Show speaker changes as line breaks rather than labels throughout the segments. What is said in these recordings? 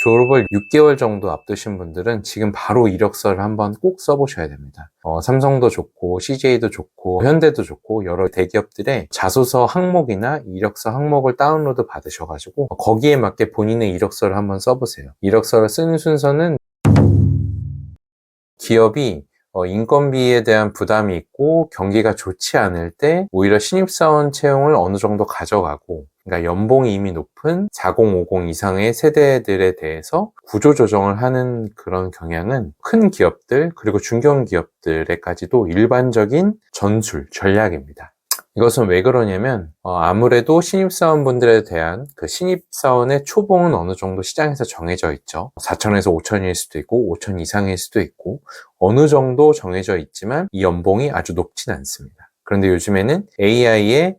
졸업을 6개월 정도 앞두신 분들은 지금 바로 이력서를 한번 꼭 써보셔야 됩니다. 삼성도 좋고 CJ도 좋고 현대도 좋고 여러 대기업들의 자소서 항목이나 이력서 항목을 다운로드 받으셔가지고 거기에 맞게 본인의 이력서를 한번 써보세요. 이력서를 쓰는 순서는 기업이 인건비에 대한 부담이 있고 경기가 좋지 않을 때 오히려 신입사원 채용을 어느 정도 가져가고, 그러니까 연봉이 이미 높은 4050 이상의 세대들에 대해서 구조조정을 하는 그런 경향은 큰 기업들 그리고 중견기업들에까지도 일반적인 전술 전략입니다. 이것은 왜 그러냐면 아무래도 신입사원분들에 대한 그 신입사원의 초봉은 어느 정도 시장에서 정해져 있죠. 4천에서 5천일 수도 있고 5천 이상일 수도 있고 어느 정도 정해져 있지만 이 연봉이 아주 높진 않습니다. 그런데 요즘에는 AI의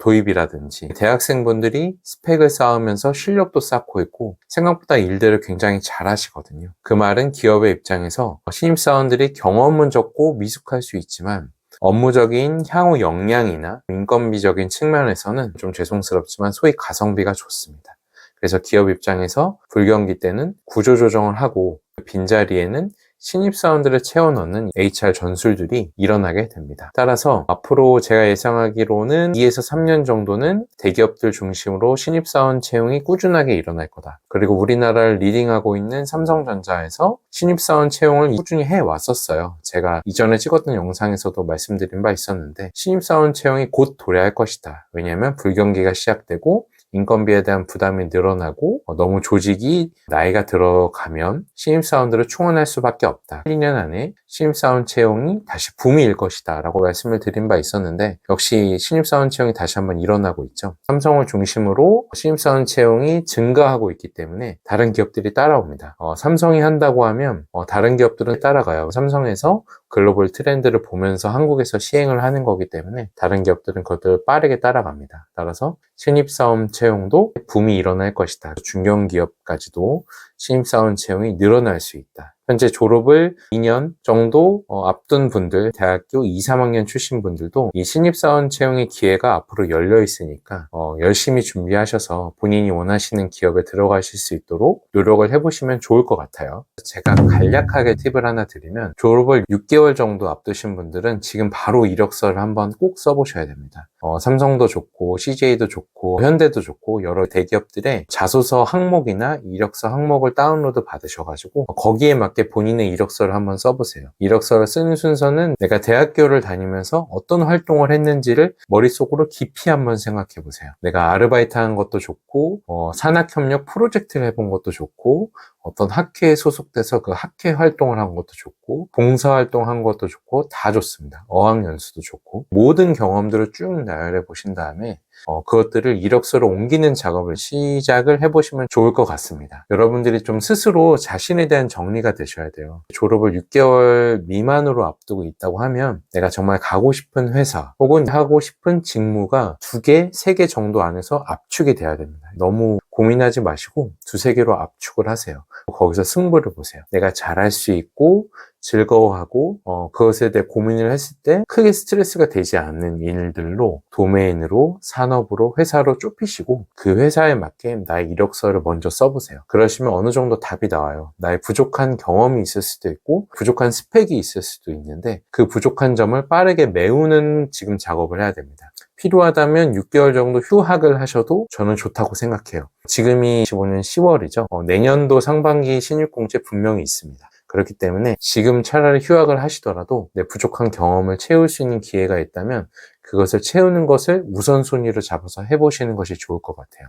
도입이라든지 대학생분들이 스펙을 쌓으면서 실력도 쌓고 있고 생각보다 일들을 굉장히 잘 하시거든요. 그 말은 기업의 입장에서 신입사원들이 경험은 적고 미숙할 수 있지만 업무적인 향후 역량이나 인건비적인 측면에서는 좀 죄송스럽지만 소위 가성비가 좋습니다. 그래서 기업 입장에서 불경기 때는 구조조정을 하고 빈자리에는 신입사원들을 채워넣는 HR 전술들이 일어나게 됩니다. 따라서 앞으로 제가 예상하기로는 2에서 3년 정도는 대기업들 중심으로 신입사원 채용이 꾸준하게 일어날 거다. 그리고 우리나라를 리딩하고 있는 삼성전자에서 신입사원 채용을 꾸준히 해왔었어요. 제가 이전에 찍었던 영상에서도 말씀드린 바 있었는데 신입사원 채용이 곧 도래할 것이다. 왜냐하면 불경기가 시작되고 인건비에 대한 부담이 늘어나고 너무 조직이 나이가 들어가면 신입사원들을 충원할 수밖에 없다. 1~2년 안에 신입사원 채용이 다시 붐일 것이다 라고 말씀을 드린 바 있었는데 역시 신입사원 채용이 다시 한번 일어나고 있죠. 삼성을 중심으로 신입사원 채용이 증가하고 있기 때문에 다른 기업들이 따라옵니다. 삼성이 한다고 하면 다른 기업들은 따라가요. 삼성에서 글로벌 트렌드를 보면서 한국에서 시행을 하는 거기 때문에 다른 기업들은 그것들을 빠르게 따라갑니다. 따라서 신입사원 채용도 붐이 일어날 것이다. 중견기업까지도 신입사원 채용이 늘어날 수 있다. 현재 졸업을 2년 정도 앞둔 분들, 대학교 2, 3학년 출신 분들도 이 신입사원 채용의 기회가 앞으로 열려 있으니까 열심히 준비하셔서 본인이 원하시는 기업에 들어가실 수 있도록 노력을 해보시면 좋을 것 같아요. 제가 간략하게 팁을 하나 드리면 졸업을 6개월 정도 앞두신 분들은 지금 바로 이력서를 한번 꼭 써보셔야 됩니다. 삼성도 좋고 CJ도 좋고 현대도 좋고 여러 대기업들의 자소서 항목이나 이력서 항목을 다운로드 받으셔가지고 거기에 맞게 본인의 이력서를 한번 써보세요. 이력서를 쓰는 순서는 내가 대학교를 다니면서 어떤 활동을 했는지를 머릿속으로 깊이 한번 생각해 보세요. 내가 아르바이트 한 것도 좋고 산학협력 프로젝트를 해본 것도 좋고 어떤 학회에 소속돼서 그 학회 활동을 한 것도 좋고 봉사활동 한 것도 좋고 다 좋습니다. 어학연수도 좋고 모든 경험들을 쭉 나열해 보신 다음에 그것들을 이력서로 옮기는 작업을 시작을 해보시면 좋을 것 같습니다. 여러분들이 좀 스스로 자신에 대한 정리가 되셔야 돼요. 졸업을 6개월 미만으로 앞두고 있다고 하면 내가 정말 가고 싶은 회사 혹은 하고 싶은 직무가 2개, 3개 정도 안에서 압축이 돼야 됩니다. 너무 고민하지 마시고 2, 3개로 압축을 하세요. 거기서 승부를 보세요. 내가 잘할 수 있고 즐거워하고 그것에 대해 고민을 했을 때 크게 스트레스가 되지 않는 일들로 도메인으로 산업으로 회사로 좁히시고 그 회사에 맞게 나의 이력서를 먼저 써보세요. 그러시면 어느 정도 답이 나와요. 나의 부족한 경험이 있을 수도 있고 부족한 스펙이 있을 수도 있는데 그 부족한 점을 빠르게 메우는 지금 작업을 해야 됩니다. 필요하다면 6개월 정도 휴학을 하셔도 저는 좋다고 생각해요. 지금이 2025년 10월이죠. 내년도 상반기 신입공채 분명히 있습니다. 그렇기 때문에 지금 차라리 휴학을 하시더라도 내 부족한 경험을 채울 수 있는 기회가 있다면 그것을 채우는 것을 우선순위로 잡아서 해보시는 것이 좋을 것 같아요.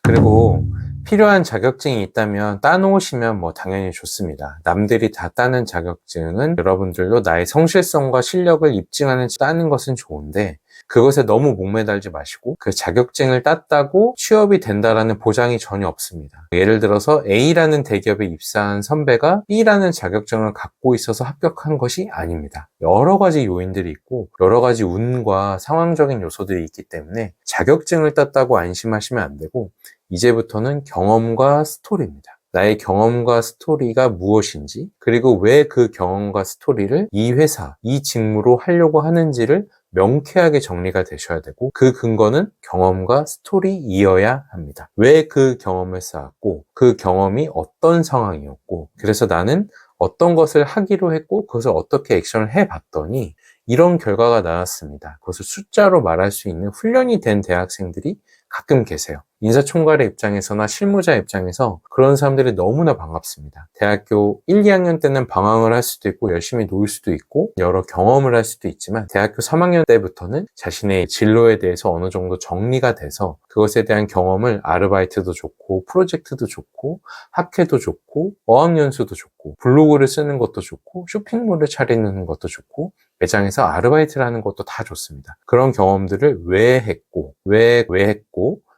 그리고 필요한 자격증이 있다면 따놓으시면 당연히 좋습니다. 남들이 다 따는 자격증은 여러분들도 나의 성실성과 실력을 입증하는 따는 것은 좋은데 그것에 너무 목매달지 마시고 그 자격증을 땄다고 취업이 된다라는 보장이 전혀 없습니다. 예를 들어서 A라는 대기업에 입사한 선배가 B라는 자격증을 갖고 있어서 합격한 것이 아닙니다. 여러 가지 요인들이 있고 여러 가지 운과 상황적인 요소들이 있기 때문에 자격증을 땄다고 안심하시면 안 되고 이제부터는 경험과 스토리입니다. 나의 경험과 스토리가 무엇인지 그리고 왜 그 경험과 스토리를 이 회사, 이 직무로 하려고 하는지를 명쾌하게 정리가 되셔야 되고, 그 근거는 경험과 스토리이어야 합니다. 왜 그 경험을 쌓았고, 그 경험이 어떤 상황이었고, 그래서 나는 어떤 것을 하기로 했고 그것을 어떻게 액션을 해봤더니 이런 결과가 나왔습니다. 그것을 숫자로 말할 수 있는 훈련이 된 대학생들이 가끔 계세요. 인사총괄의 입장에서나 실무자 입장에서 그런 사람들이 너무나 반갑습니다. 대학교 1, 2학년 때는 방황을 할 수도 있고 열심히 놀 수도 있고 여러 경험을 할 수도 있지만 대학교 3학년 때부터는 자신의 진로에 대해서 어느 정도 정리가 돼서 그것에 대한 경험을 아르바이트도 좋고 프로젝트도 좋고 학회도 좋고 어학연수도 좋고 블로그를 쓰는 것도 좋고 쇼핑몰을 차리는 것도 좋고 매장에서 아르바이트를 하는 것도 다 좋습니다. 그런 경험들을 왜 했고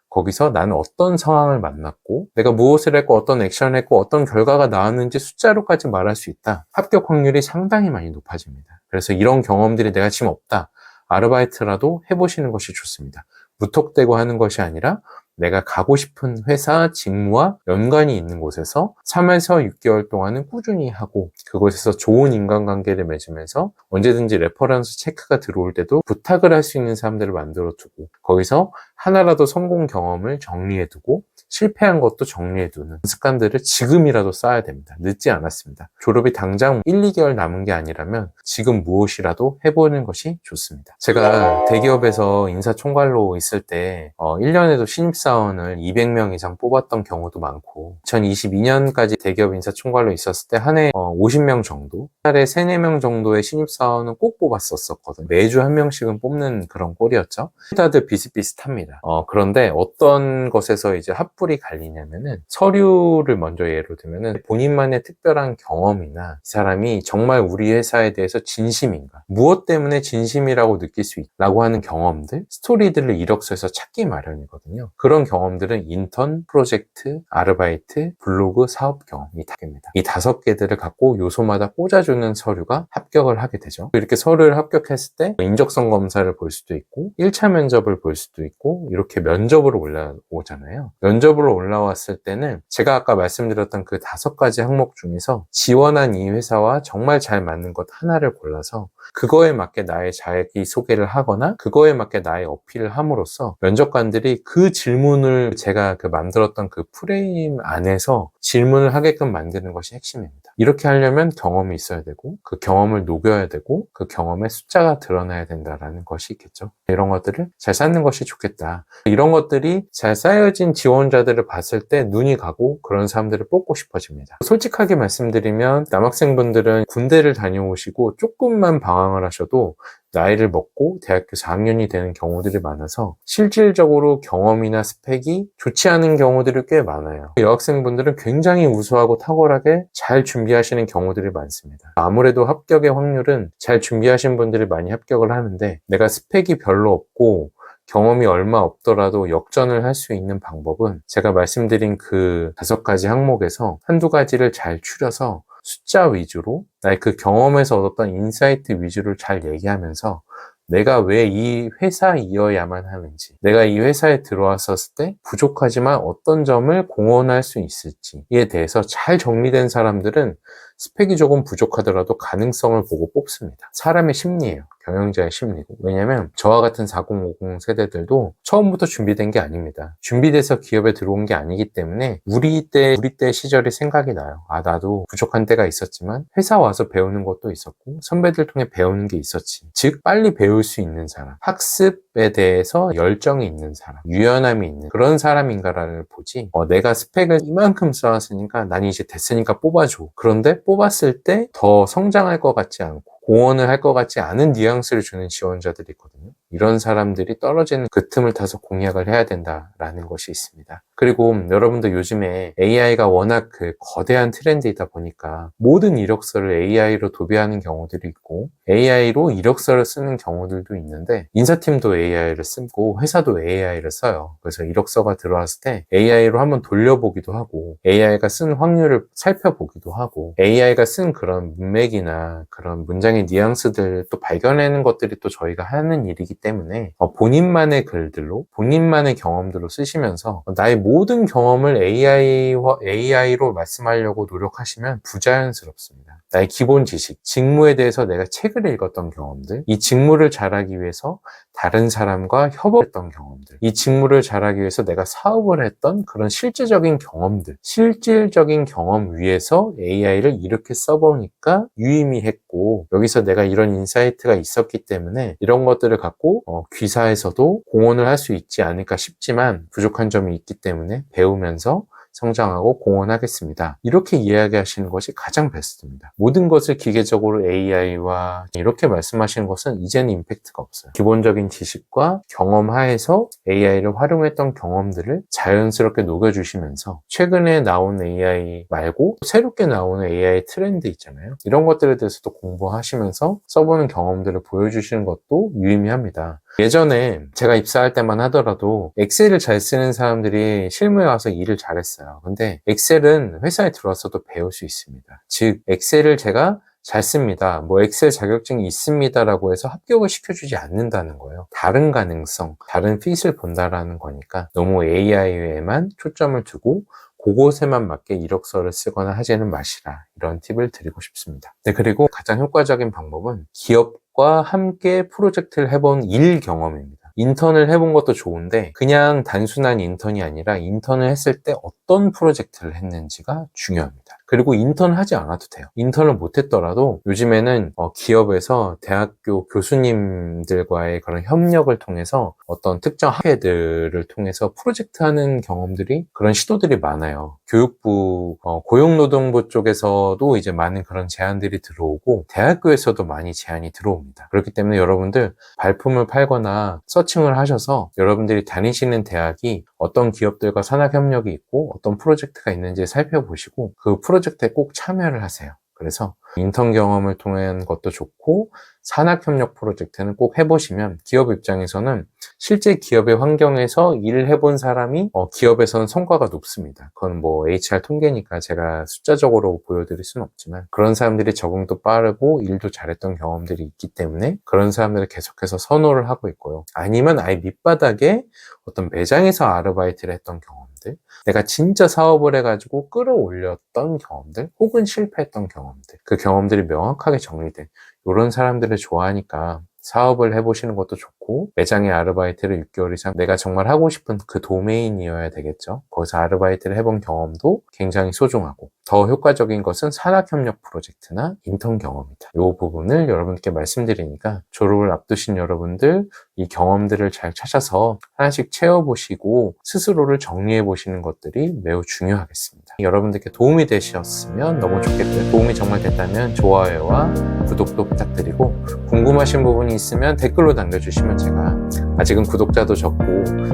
거기서 나는 어떤 상황을 만났고 내가 무엇을 했고 어떤 액션을 했고 어떤 결과가 나왔는지 숫자로까지 말할 수 있다. 합격 확률이 상당히 많이 높아집니다. 그래서 이런 경험들이 내가 지금 없다. 아르바이트라도 해보시는 것이 좋습니다. 무턱대고 하는 것이 아니라 내가 가고 싶은 회사 직무와 연관이 있는 곳에서 3에서 6개월 동안은 꾸준히 하고 그곳에서 좋은 인간관계를 맺으면서 언제든지 레퍼런스 체크가 들어올 때도 부탁을 할 수 있는 사람들을 만들어 두고 거기서 하나라도 성공 경험을 정리해 두고 실패한 것도 정리해 두는 습관들을 지금이라도 쌓아야 됩니다. 늦지 않았습니다. 졸업이 당장 1, 2개월 남은 게 아니라면 지금 무엇이라도 해보는 것이 좋습니다. 제가 대기업에서 인사총괄로 있을 때 1년에도 신입사원을 200명 이상 뽑았던 경우도 많고 2022년까지 대기업 인사총괄로 있었을 때 한 해 50명 정도 한 달에 3, 4명 정도의 신입사원은 꼭 뽑았었거든요. 매주 한 명씩은 뽑는 그런 꼴이었죠. 다들 비슷비슷합니다. 그런데 어떤 것에서 이제 hat불이 갈리냐면은 서류를 먼저 예로 들면은 본인만의 특별한 경험이나 이 사람이 정말 우리 회사에 대해서 진심인가 무엇 때문에 진심이라고 느낄 수 있다고 하는 경험들 스토리들을 이력서에서 찾기 마련이거든요. 그런 경험들은 인턴, 프로젝트, 아르바이트, 블로그, 사업 경험이 다입니다. 이 5개들을 갖고 요소마다 꽂아주는 서류가 합격을 하게 되죠. 이렇게 서류를 합격했을 때 인적성 검사를 볼 수도 있고 1차 면접을 볼 수도 있고 이렇게 면접으로 올라오잖아요. 면접으로 올라왔을 때는 제가 아까 말씀드렸던 그 5가지 항목 중에서 지원한 이 회사와 정말 잘 맞는 것 하나를 골라서 그거에 맞게 나의 자기소개를 하거나 그거에 맞게 나의 어필을 함으로써 면접관들이 그 질문을 제가 만들었던 그 프레임 안에서 질문을 하게끔 만드는 것이 핵심입니다. 이렇게 하려면 경험이 있어야 되고 그 경험을 녹여야 되고 그 경험의 숫자가 드러나야 된다는 것이 있겠죠. 이런 것들을 잘 쌓는 것이 좋겠다. 이런 것들이 잘 쌓여진 지원자들을 봤을 때 눈이 가고 그런 사람들을 뽑고 싶어집니다. 솔직하게 말씀드리면 남학생분들은 군대를 다녀오시고 조금만 방황을 하셔도 나이를 먹고 대학교 4학년이 되는 경우들이 많아서 실질적으로 경험이나 스펙이 좋지 않은 경우들이 꽤 많아요. 여학생분들은 굉장히 우수하고 탁월하게 잘 준비하시는 경우들이 많습니다. 아무래도 합격의 확률은 잘 준비하신 분들이 많이 합격을 하는데 내가 스펙이 별로 없고 경험이 얼마 없더라도 역전을 할 수 있는 방법은 제가 말씀드린 그 5가지 항목에서 한두 가지를 잘 추려서 숫자 위주로 나의 그 경험에서 얻었던 인사이트 위주를 잘 얘기하면서 내가 왜 이 회사이어야만 하는지 내가 이 회사에 들어왔었을 때 부족하지만 어떤 점을 공헌할 수 있을지에 대해서 잘 정리된 사람들은 스펙이 조금 부족하더라도 가능성을 보고 뽑습니다. 사람의 심리예요. 경영자의 심리고. 왜냐면 저와 같은 4050 세대들도 처음부터 준비된 게 아닙니다. 준비돼서 기업에 들어온 게 아니기 때문에 우리 때 시절이 생각이 나요. 나도 부족한 때가 있었지만 회사 와서 배우는 것도 있었고 선배들 통해 배우는 게 있었지. 즉 빨리 배울 수 있는 사람, 학습에 대해서 열정이 있는 사람, 유연함이 있는 그런 사람인가를 보지 내가 스펙을 이만큼 쌓았으니까 난 이제 됐으니까 뽑아줘. 그런데 뽑았을 때 더 성장할 것 같지 않고 공헌을 할 것 같지 않은 뉘앙스를 주는 지원자들이 있거든요. 이런 사람들이 떨어지는 그 틈을 타서 공략을 해야 된다라는 것이 있습니다. 그리고 여러분들 요즘에 AI가 워낙 거대한 트렌드이다 보니까 모든 이력서를 AI로 도배하는 경우들이 있고 AI로 이력서를 쓰는 경우들도 있는데 인사팀도 AI를 쓰고 회사도 AI를 써요. 그래서 이력서가 들어왔을 때 AI로 한번 돌려보기도 하고 AI가 쓴 확률을 살펴보기도 하고 AI가 쓴 그런 문맥이나 그런 문장의 뉘앙스들 또 발견하는 것들이 또 저희가 하는 일이기 때문에 본인만의 글들로 본인만의 경험들로 쓰시면서 나의 모든 경험을 AI로 말씀하려고 노력하시면 부자연스럽습니다. 나의 기본 지식, 직무에 대해서 내가 책을 읽었던 경험들, 이 직무를 잘하기 위해서 다른 사람과 협업했던 경험들, 이 직무를 잘하기 위해서 내가 사업을 했던 그런 실질적인 경험들, 실질적인 경험 위에서 AI를 이렇게 써보니까 유의미했고, 여기서 내가 이런 인사이트가 있었기 때문에 이런 것들을 갖고 귀사에서도 공헌을 할 수 있지 않을까 싶지만 부족한 점이 있기 때문에 배우면서 성장하고 공헌하겠습니다. 이렇게 이야기하시는 것이 가장 베스트입니다. 모든 것을 기계적으로 AI와 이렇게 말씀하시는 것은 이제는 임팩트가 없어요. 기본적인 지식과 경험 하에서 AI를 활용했던 경험들을 자연스럽게 녹여주시면서 최근에 나온 AI 말고 새롭게 나오는 AI 트렌드 있잖아요. 이런 것들에 대해서도 공부하시면서 써보는 경험들을 보여주시는 것도 유의미합니다. 예전에 제가 입사할 때만 하더라도 엑셀을 잘 쓰는 사람들이 실무에 와서 일을 잘했어요. 근데 엑셀은 회사에 들어와서도 배울 수 있습니다. 즉 엑셀을 제가 잘 씁니다. 뭐 엑셀 자격증이 있습니다라고 해서 합격을 시켜주지 않는다는 거예요. 다른 가능성, 다른 핏을 본다라는 거니까 너무 AI에만 초점을 두고 그곳에만 맞게 이력서를 쓰거나 하지는 마시라, 이런 팁을 드리고 싶습니다. 네, 그리고 가장 효과적인 방법은 기업과 함께 프로젝트를 해본 일 경험입니다. 인턴을 해본 것도 좋은데 그냥 단순한 인턴이 아니라 인턴을 했을 때 어떤 프로젝트를 했는지가 중요합니다. 그리고 인턴을 하지 않아도 돼요. 인턴을 못했더라도 요즘에는 기업에서 대학교 교수님들과의 그런 협력을 통해서 어떤 특정 학회들을 통해서 프로젝트 하는 경험들이, 그런 시도들이 많아요. 교육부, 고용노동부 쪽에서도 이제 많은 그런 제안들이 들어오고 대학교에서도 많이 제안이 들어옵니다. 그렇기 때문에 여러분들 발품을 팔거나 서칭을 하셔서 여러분들이 다니시는 대학이 어떤 기업들과 산학협력이 있고 어떤 프로젝트가 있는지 살펴보시고 그 프로젝트에 꼭 참여를 하세요. 그래서 인턴 경험을 통한 것도 좋고 산학협력 프로젝트는 꼭 해보시면 기업 입장에서는 실제 기업의 환경에서 일을 해본 사람이 기업에서는 성과가 높습니다. 그건 뭐 HR 통계니까 제가 숫자적으로 보여드릴 수는 없지만 그런 사람들이 적응도 빠르고 일도 잘했던 경험들이 있기 때문에 그런 사람들을 계속해서 선호를 하고 있고요. 아니면 아예 밑바닥에 어떤 매장에서 아르바이트를 했던 경험들, 내가 진짜 사업을 해가지고 끌어올렸던 경험들, 혹은 실패했던 경험들, 그 경험들이 명확하게 정리된 이런 사람들을 좋아하니까 사업을 해보시는 것도 좋고, 매장에 아르바이트를 6개월 이상 내가 정말 하고 싶은 그 도메인이어야 되겠죠. 거기서 아르바이트를 해본 경험도 굉장히 소중하고, 더 효과적인 것은 산학협력 프로젝트나 인턴 경험이다. 이 부분을 여러분께 말씀드리니까 졸업을 앞두신 여러분들 이 경험들을 잘 찾아서 하나씩 채워보시고 스스로를 정리해보시는 것들이 매우 중요하겠습니다. 여러분들께 도움이 되셨으면 너무 좋겠고요. 도움이 정말 됐다면 좋아요와 구독도 부탁드리고, 궁금하신 부분이 있으면 댓글로 남겨주시면 제가, 아직은 구독자도 적고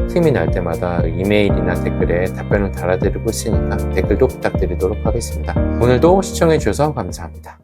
틈이 날 때마다 이메일이나 댓글에 답변을 달아드리고 있으니까 댓글도 부탁드리도록 하겠습니다. 오늘도 시청해주셔서 감사합니다.